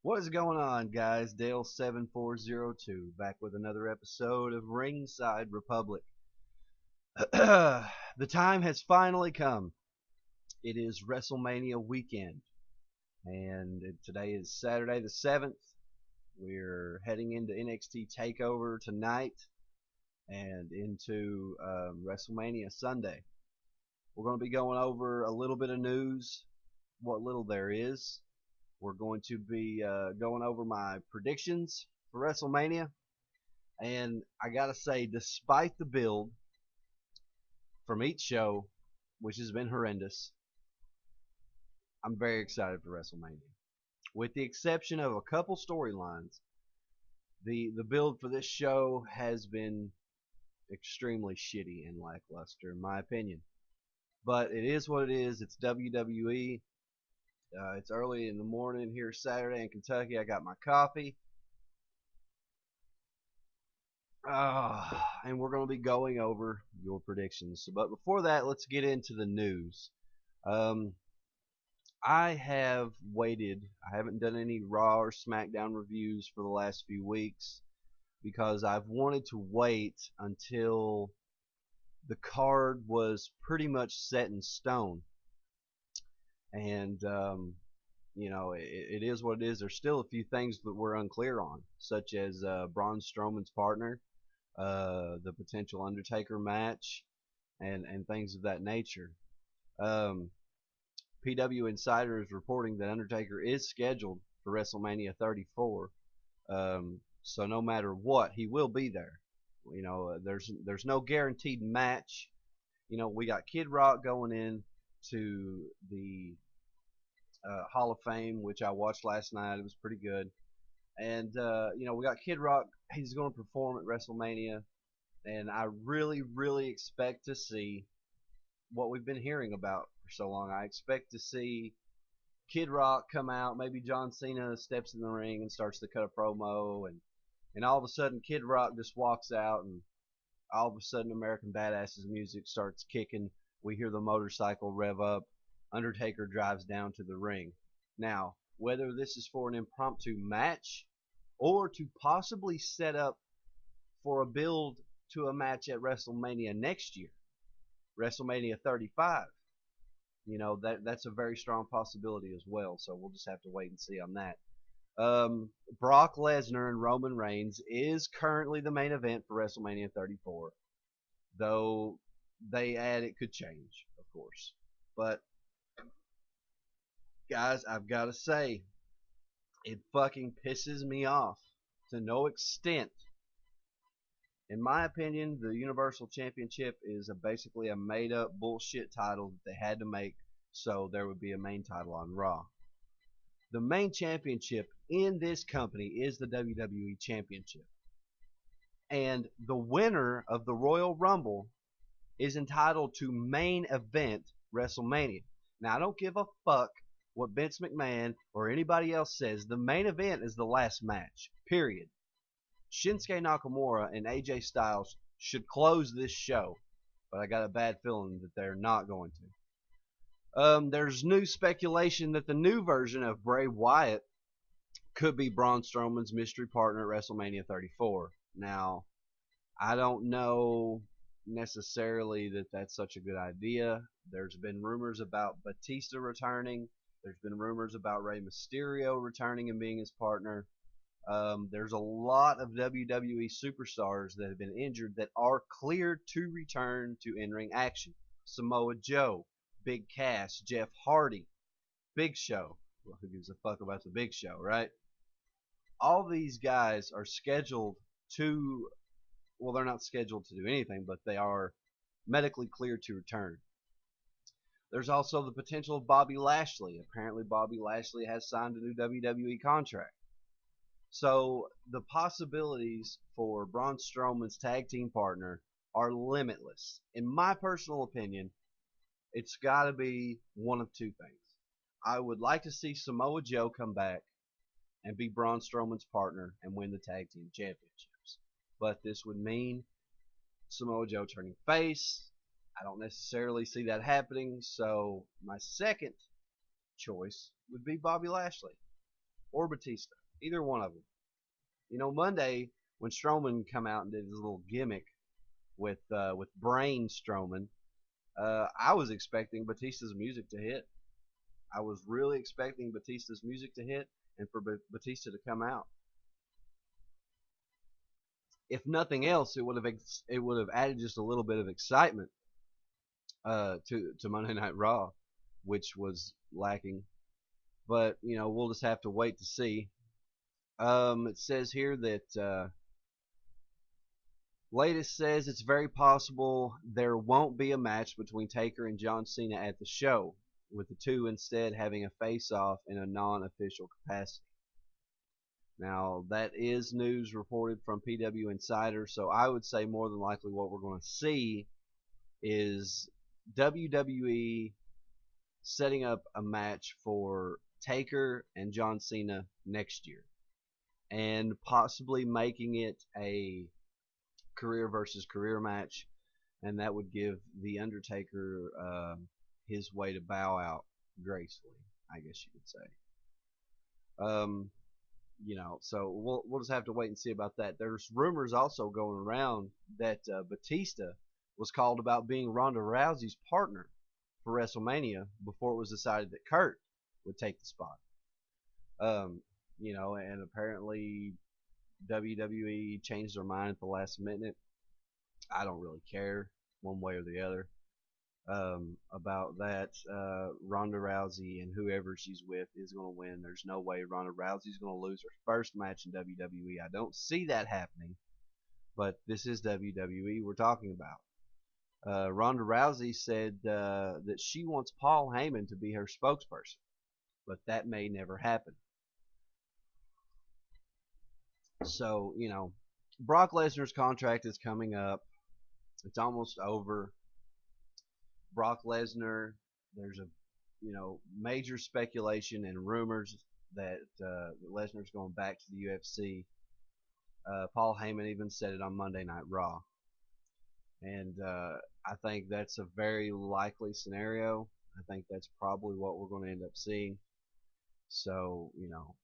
What is going on, guys? Dale7402 back with another episode of Ringside Republic. The time has finally come. It is WrestleMania weekend, and today is Saturday the 7th. We're heading into NXT TakeOver tonight and into WrestleMania Sunday. We're going to be going over a little bit of news, what little there is. We're going to be going over my predictions for WrestleMania. And I got to say, despite the build from each show, which has been horrendous, I'm very excited for WrestleMania. With the exception of a couple storylines, the build for this show has been extremely shitty and lackluster, in my opinion. But it is what it is. It's WWE. It's early in the morning here Saturday in Kentucky. I got my coffee. And we're going to be going over your predictions. But before that, let's get into the news. I have waited. I haven't done any Raw or SmackDown reviews for the last few weeks because I've wanted to wait until the card was pretty much set in stone. And, it is what it is. There's still a few things that we're unclear on, such as Braun Strowman's partner, the potential Undertaker match, and things of that nature. PW Insider is reporting that Undertaker is scheduled for WrestleMania 34. So no matter what, he will be there. There's no guaranteed match. We got Kid Rock going in to the Hall of Fame, which I watched last night. It was pretty good. And, we got Kid Rock. He's going to perform at WrestleMania. And I really, really expect to see what we've been hearing about for so long. I expect to see Kid Rock come out. Maybe John Cena steps in the ring and starts to cut a promo. And all of a sudden, Kid Rock just walks out. And all of a sudden, American Badass's music starts kicking. We hear the motorcycle rev up. Undertaker drives down to the ring. Now, whether this is for an impromptu match or to possibly set up for a build to a match at WrestleMania next year, WrestleMania 35, that's a very strong possibility as well. So we'll just have to wait and see on that. Brock Lesnar and Roman Reigns is currently the main event for WrestleMania 34, though they add it could change, of course. But guys, I've got to say, it fucking pisses me off to no extent. In my opinion, the Universal Championship is basically a made-up bullshit title that they had to make so there would be a main title on Raw. The main championship in this company is the WWE Championship. And the winner of the Royal Rumble is entitled to main event WrestleMania. Now, I don't give a fuck what Vince McMahon or anybody else says. The main event is the last match, period. Shinsuke Nakamura and AJ Styles should close this show, but I got a bad feeling that they're not going to. There's new speculation that the new version of Bray Wyatt could be Braun Strowman's mystery partner at WrestleMania 34. Now, I don't know necessarily that that's such a good idea. There's been rumors about Batista returning. There's been rumors about Rey Mysterio returning and being his partner. There's a lot of WWE superstars that have been injured that are cleared to return to in-ring action. Samoa Joe, Big Cass, Jeff Hardy, Big Show. Well, who gives a fuck about the Big Show, right? All these guys are scheduled to, well, they're not scheduled to do anything, but they are medically cleared to return. There's also the potential of Bobby Lashley. Apparently, Bobby Lashley has signed a new WWE contract. So the possibilities for Braun Strowman's tag team partner are limitless. In my personal opinion, it's got to be one of two things. I would like to see Samoa Joe come back and be Braun Strowman's partner and win the tag team championships. But this would mean Samoa Joe turning face. I don't necessarily see that happening, so my second choice would be Bobby Lashley. or Batista. Either one of them. You know, Monday when Strowman come out and did his little gimmick with Brain Strowman, I was expecting Batista's music to hit. I was really expecting Batista's music to hit and for Batista to come out. If nothing else, it would have added just a little bit of excitement to Monday Night Raw, which was lacking. But you know, we'll just have to wait to see. It says here that latest says it's very possible there won't be a match between Taker and John Cena at the show, with the two instead having a face-off in a non-official capacity. Now, that is news reported from PW Insider, so I would say more than likely what we're going to see is WWE setting up a match for Taker and John Cena next year, and possibly making it a career versus career match, and that would give the Undertaker his way to bow out gracefully, I guess you could say. You know, so we'll just have to wait and see about that. There's rumors also going around that Batista was called about being Ronda Rousey's partner for WrestleMania before it was decided that Kurt would take the spot. You know, and apparently WWE changed their mind at the last minute. I don't really care one way or the other about that. Ronda Rousey and whoever she's with is going to win. There's no way Ronda Rousey's going to lose her first match in WWE. I don't see that happening, but this is WWE we're talking about. Ronda Rousey said that she wants Paul Heyman to be her spokesperson, but that may never happen. So, you know, Brock Lesnar's contract is coming up. It's almost over. Brock Lesnar, there's a, you know, major speculation and rumors that Lesnar's going back to the UFC. Paul Heyman even said it on Monday Night Raw. And I think that's a very likely scenario. I think that's probably what we're going to end up seeing. So, you know,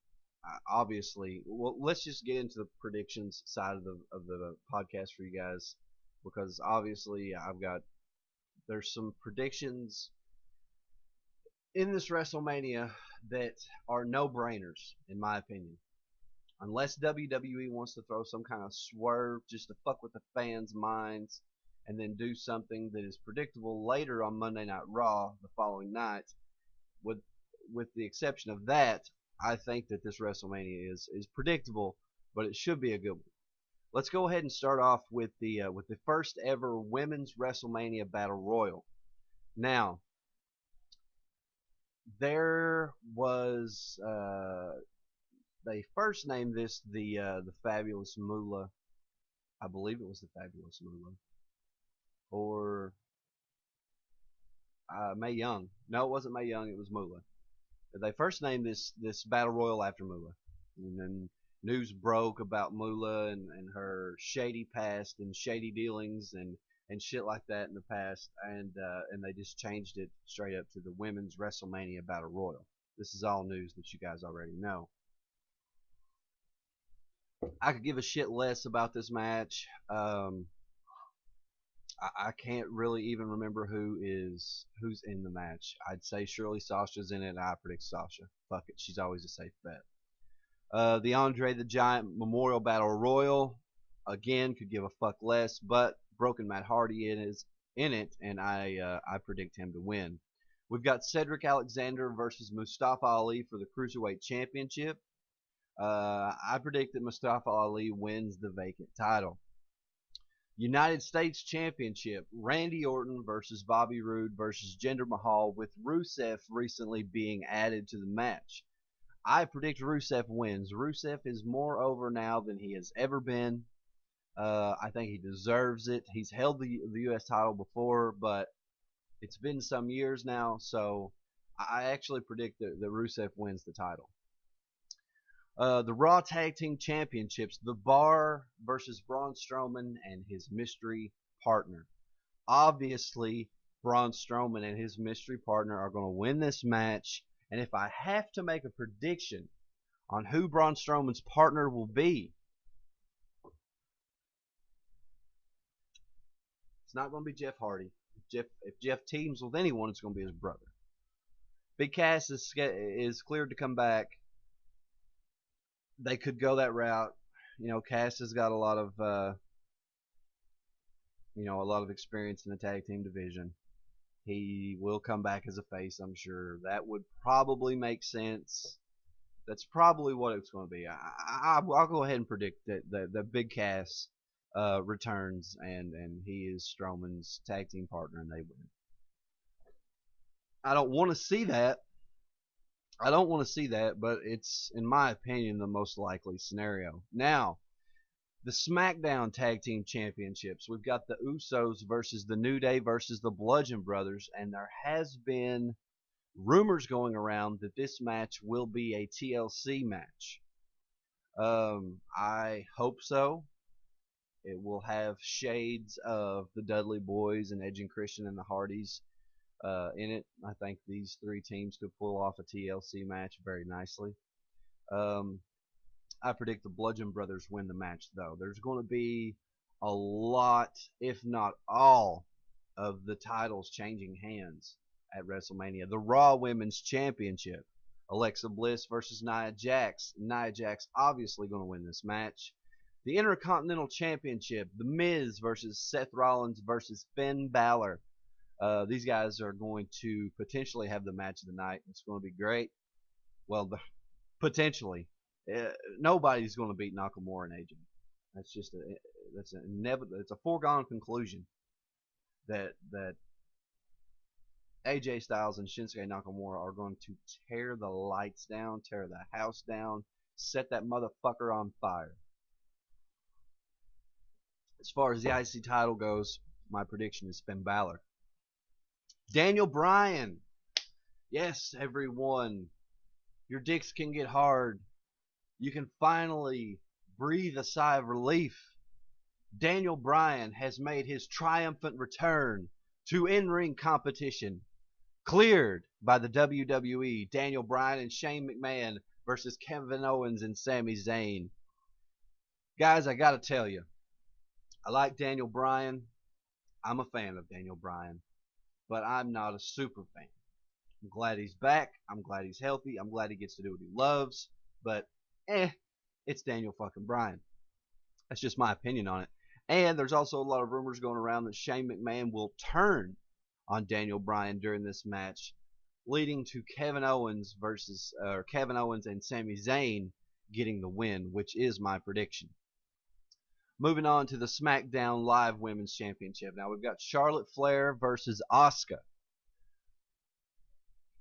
obviously, well, let's just get into the predictions side of the podcast for you guys, because obviously there's some predictions in this WrestleMania that are no-brainers, in my opinion. Unless WWE wants to throw some kind of swerve just to fuck with the fans' minds and then do something that is predictable later on Monday Night Raw the following night. With the exception of that, I think that this WrestleMania is predictable, but it should be a good one. Let's go ahead and start off with the first ever women's WrestleMania Battle Royal. Now, there was they first named this the Fabulous Moolah. I believe it was the Fabulous Moolah, or Mae Young. No, it wasn't Mae Young. It was Moolah. They first named this Battle Royal after Moolah, and then news broke about Moolah and her shady past and shady dealings and shit like that in the past, and they just changed it straight up to the Women's WrestleMania Battle Royal. This is all news that you guys already know. I could give a shit less about this match. I can't really even remember who's in the match. I'd say surely Sasha's in it, and I predict Sasha. Fuck it, she's always a safe bet. The Andre the Giant Memorial Battle Royal, again, could give a fuck less, but Broken Matt Hardy is in it, and I predict him to win. We've got Cedric Alexander versus Mustafa Ali for the Cruiserweight Championship. I predict that Mustafa Ali wins the vacant title. United States Championship, Randy Orton versus Bobby Roode versus Jinder Mahal, with Rusev recently being added to the match. I predict Rusev wins. Rusev is more over now than he has ever been. I think he deserves it. He's held the U.S. title before, but it's been some years now, so I actually predict that Rusev wins the title. The Raw Tag Team Championships, The Bar versus Braun Strowman and his mystery partner. Obviously, Braun Strowman and his mystery partner are going to win this match, and if I have to make a prediction on who Braun Strowman's partner will be. It's not going to be Jeff Hardy. If Jeff teams with anyone, it's going to be his brother. Big Cass is cleared to come back. They could go that route. Cass has got a lot of experience in the tag team division. He will come back as a face, I'm sure. That would probably make sense. That's probably what it's going to be. I'll go ahead and predict that the Big Cass returns and he is Strowman's tag team partner and they win. I don't want to see that. But it's, in my opinion, the most likely scenario. Now, the SmackDown Tag Team Championships. We've got the Usos versus the New Day versus the Bludgeon Brothers, and there has been rumors going around that this match will be a TLC match. I hope so. It will have shades of the Dudley Boys and Edge and Christian and the Hardys in it. I think these three teams could pull off a TLC match very nicely. I predict the Bludgeon Brothers win the match, though. There's going to be a lot, if not all, of the titles changing hands at WrestleMania. The Raw Women's Championship. Alexa Bliss versus Nia Jax. Nia Jax obviously going to win this match. The Intercontinental Championship. The Miz versus Seth Rollins versus Finn Balor. These guys are going to potentially have the match of the night. It's going to be great. Well, potentially. Nobody's going to beat Nakamura and AJ. That's just it's a foregone conclusion that AJ Styles and Shinsuke Nakamura are going to tear the lights down, tear the house down, set that motherfucker on fire. As far as the IC title goes, my prediction is Finn Balor. Daniel Bryan. Yes, everyone. Your dicks can get hard. You can finally breathe a sigh of relief. Daniel Bryan has made his triumphant return to in-ring competition. Cleared by the WWE. Daniel Bryan and Shane McMahon versus Kevin Owens and Sami Zayn. Guys, I gotta tell you, I like Daniel Bryan. I'm a fan of Daniel Bryan, but I'm not a super fan. I'm glad he's back. I'm glad he's healthy. I'm glad he gets to do what he loves. But, it's Daniel fucking Bryan. That's just my opinion on it. And there's also a lot of rumors going around that Shane McMahon will turn on Daniel Bryan during this match, leading to Kevin Owens and Sami Zayn getting the win, which is my prediction. Moving on to the SmackDown Live Women's Championship. Now we've got Charlotte Flair versus Asuka.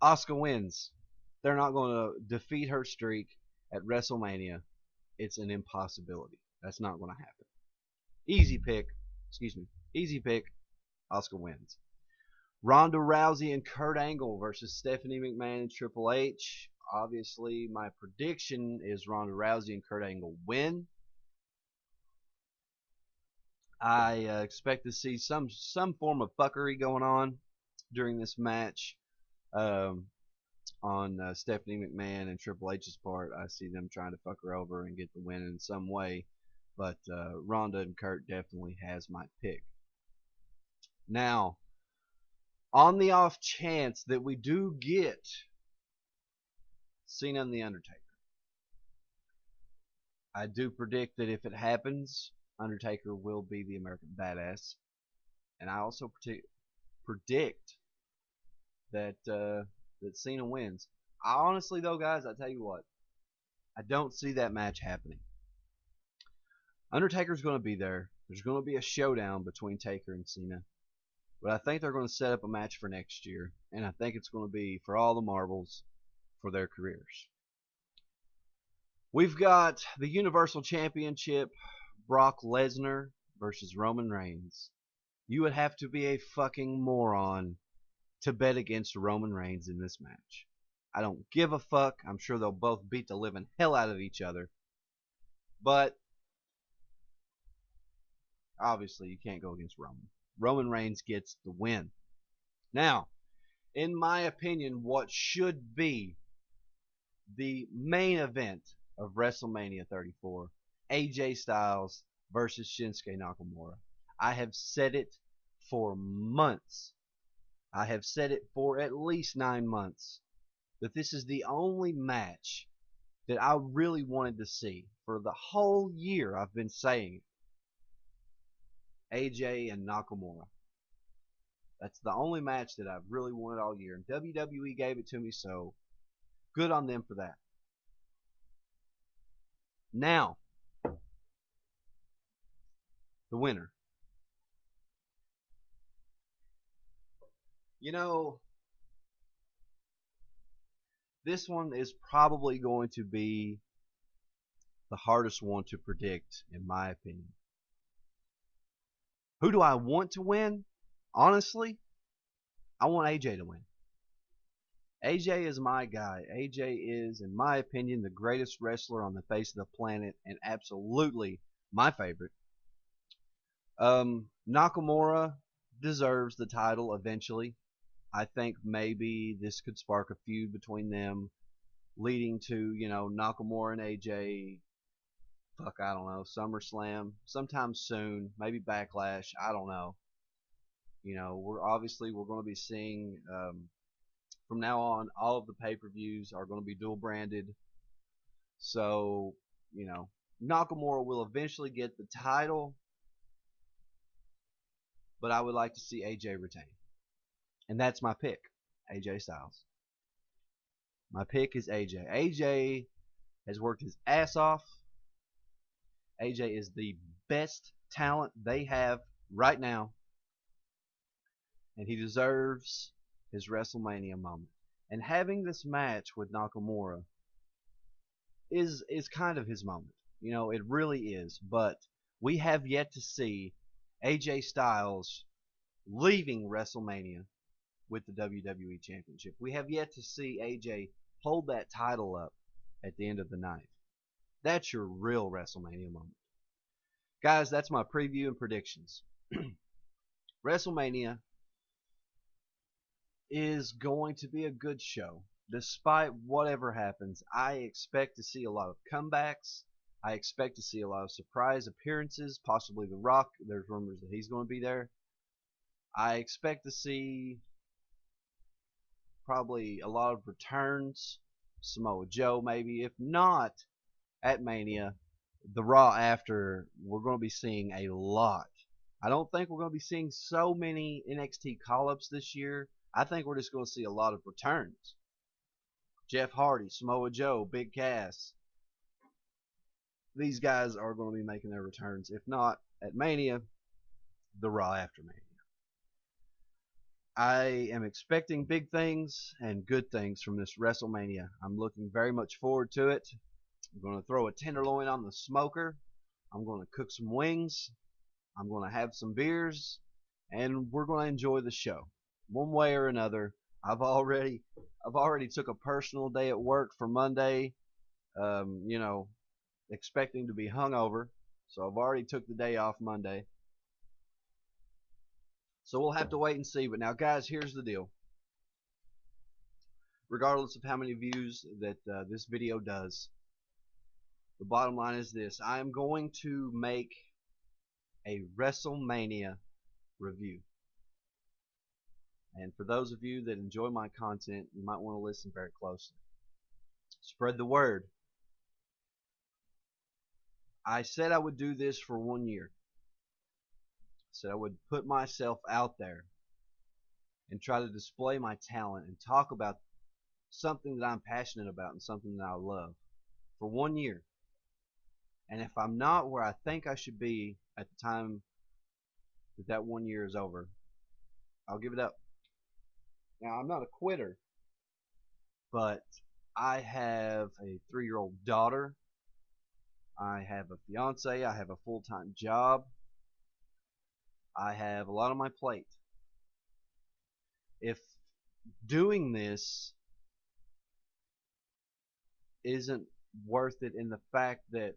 Asuka wins. They're not going to defeat her streak at WrestleMania. It's an impossibility. That's not going to happen. Easy pick. Asuka wins. Ronda Rousey and Kurt Angle versus Stephanie McMahon and Triple H. Obviously, my prediction is Ronda Rousey and Kurt Angle win. I expect to see some form of fuckery going on during this match on Stephanie McMahon and Triple H's part. I see them trying to fuck her over and get the win in some way. But Ronda and Kurt definitely has my pick. Now, on the off chance that we do get Cena and The Undertaker, I do predict that if it happens, Undertaker will be the American Badass. And I also predict that Cena wins. Honestly, though, guys, I tell you what, I don't see that match happening. Undertaker's going to be there. There's going to be a showdown between Taker and Cena. But I think they're going to set up a match for next year. And I think it's going to be for all the marbles for their careers. We've got the Universal Championship, Brock Lesnar versus Roman Reigns. You would have to be a fucking moron to bet against Roman Reigns in this match. I don't give a fuck. I'm sure they'll both beat the living hell out of each other. But obviously you can't go against Roman. Roman Reigns gets the win. Now, in my opinion, what should be the main event of WrestleMania 34. AJ Styles versus Shinsuke Nakamura. I have said it for months. I have said it for at least 9 months that this is the only match that I really wanted to see. For the whole year I've been saying it. AJ and Nakamura. That's the only match that I've really wanted all year. And WWE gave it to me, so good on them for that. Now, the winner. You know, this one is probably going to be the hardest one to predict, in my opinion. Who do I want to win? Honestly, I want AJ to win. AJ is my guy. AJ is, in my opinion, the greatest wrestler on the face of the planet and absolutely my favorite. Nakamura deserves the title eventually. I think maybe this could spark a feud between them, leading to, Nakamura and AJ, fuck, I don't know, SummerSlam, sometime soon, maybe Backlash, I don't know. We're going to be seeing, from now on, all of the pay-per-views are going to be dual branded. So, Nakamura will eventually get the title, but I would like to see AJ retain. And that's my pick, AJ Styles. My pick is AJ. AJ has worked his ass off. AJ is the best talent they have right now. And he deserves his WrestleMania moment. And having this match with Nakamura is kind of his moment. It really is. But we have yet to see AJ Styles leaving WrestleMania with the WWE Championship. We have yet to see AJ hold that title up at the end of the night. That's your real WrestleMania moment. Guys, that's my preview and predictions. WrestleMania is going to be a good show. Despite whatever happens, I expect to see a lot of comebacks. I expect to see a lot of surprise appearances, possibly The Rock. There's rumors that he's going to be there. I expect to see probably a lot of returns. Samoa Joe maybe. If not at Mania, the Raw after, we're going to be seeing a lot. I don't think we're going to be seeing so many NXT call-ups this year. I think we're just going to see a lot of returns. Jeff Hardy, Samoa Joe, Big Cass. These guys are going to be making their returns. If not at Mania, the Raw after Mania. I am expecting big things and good things from this WrestleMania. I'm looking very much forward to it. I'm going to throw a tenderloin on the smoker. I'm going to cook some wings. I'm going to have some beers. And we're going to enjoy the show. One way or another. I've already took a personal day at work for Monday. Expecting to be hungover. So I've already took the day off Monday. So we'll have to wait and see. But now, guys, here's the deal. Regardless of how many views that this video does, the bottom line is this. I am going to make a WrestleMania review. And for those of you that enjoy my content, you might want to listen very closely. Spread the word. I said I would do this for 1 year. Said I would put myself out there and try to display my talent and talk about something that I'm passionate about and something that I love for 1 year. And if I'm not where I think I should be at the time that 1 year is over, I'll give it up. Now, I'm not a quitter, but I have a 3-year-old daughter. I have a fiance. I have a full-time job. I have a lot on my plate. If doing this isn't worth it in the fact that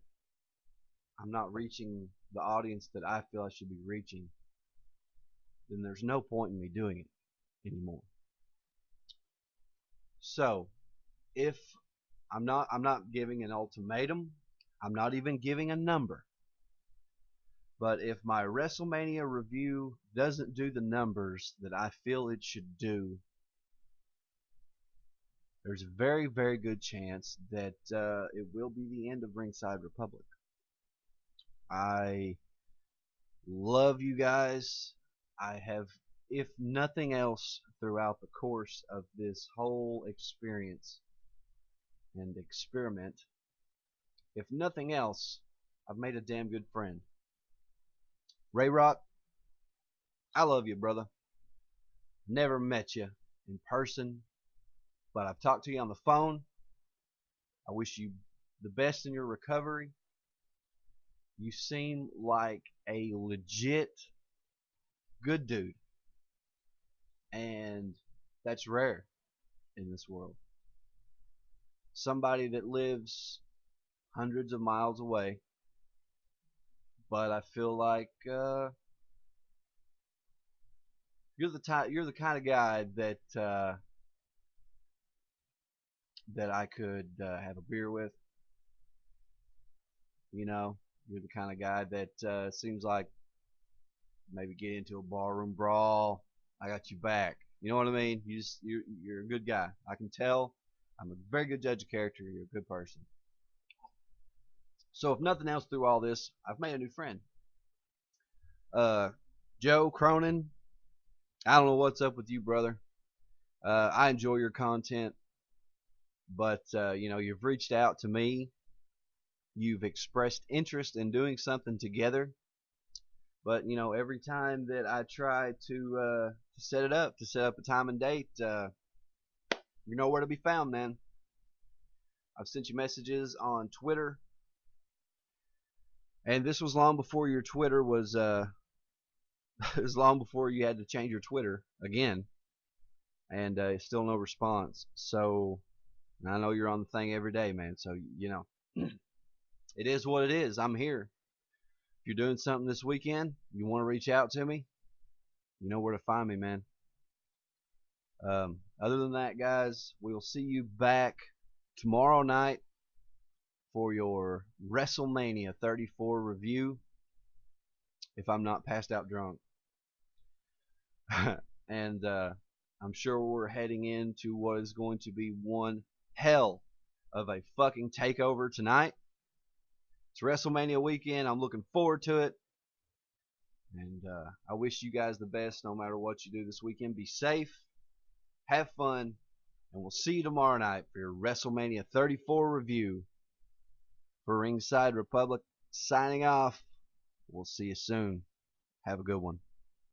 I'm not reaching the audience that I feel I should be reaching, then there's no point in me doing it anymore. So, if I'm not giving an ultimatum. I'm not even giving a number. But if my WrestleMania review doesn't do the numbers that I feel it should do, there's a very, very good chance that it will be the end of Ringside Republic. I love you guys. I have, if nothing else, throughout the course of this whole experience and experiment, if nothing else, I've made a damn good friend. Ray Rock, I love you, brother. Never met you in person, but I've talked to you on the phone. I wish you the best in your recovery. You seem like a legit good dude, and that's rare in this world. Somebody that lives hundreds of miles away, but I feel like you're the kind of guy that I could have a beer with. You know, you're the kind of guy that seems like maybe get into a barroom brawl. I got you back. You know what I mean? You're a good guy. I can tell. I'm a very good judge of character. You're a good person. So if nothing else through all this, I've made a new friend. Joe Cronin. I don't know what's up with you, brother. I enjoy your content, but you've reached out to me. You've expressed interest in doing something together. But every time that I try to set up a time and date, you're nowhere to be found, man. I've sent you messages on Twitter, and this was long before your Twitter was it was long before you had to change your Twitter again, and still no response. So I know you're on the thing every day, man. So it is what it is. I'm here. If you're doing something this weekend, you want to reach out to me, you know where to find me, man. Other than that, guys, we'll see you back tomorrow night for your WrestleMania 34 review, if I'm not passed out drunk. And I'm sure we're heading into what is going to be one hell of a fucking takeover tonight. It's WrestleMania weekend. I'm looking forward to it. And I wish you guys the best no matter what you do this weekend. Be safe. Have fun. And we'll see you tomorrow night for your WrestleMania 34 review. For Ringside Republic, signing off. We'll see you soon. Have a good one.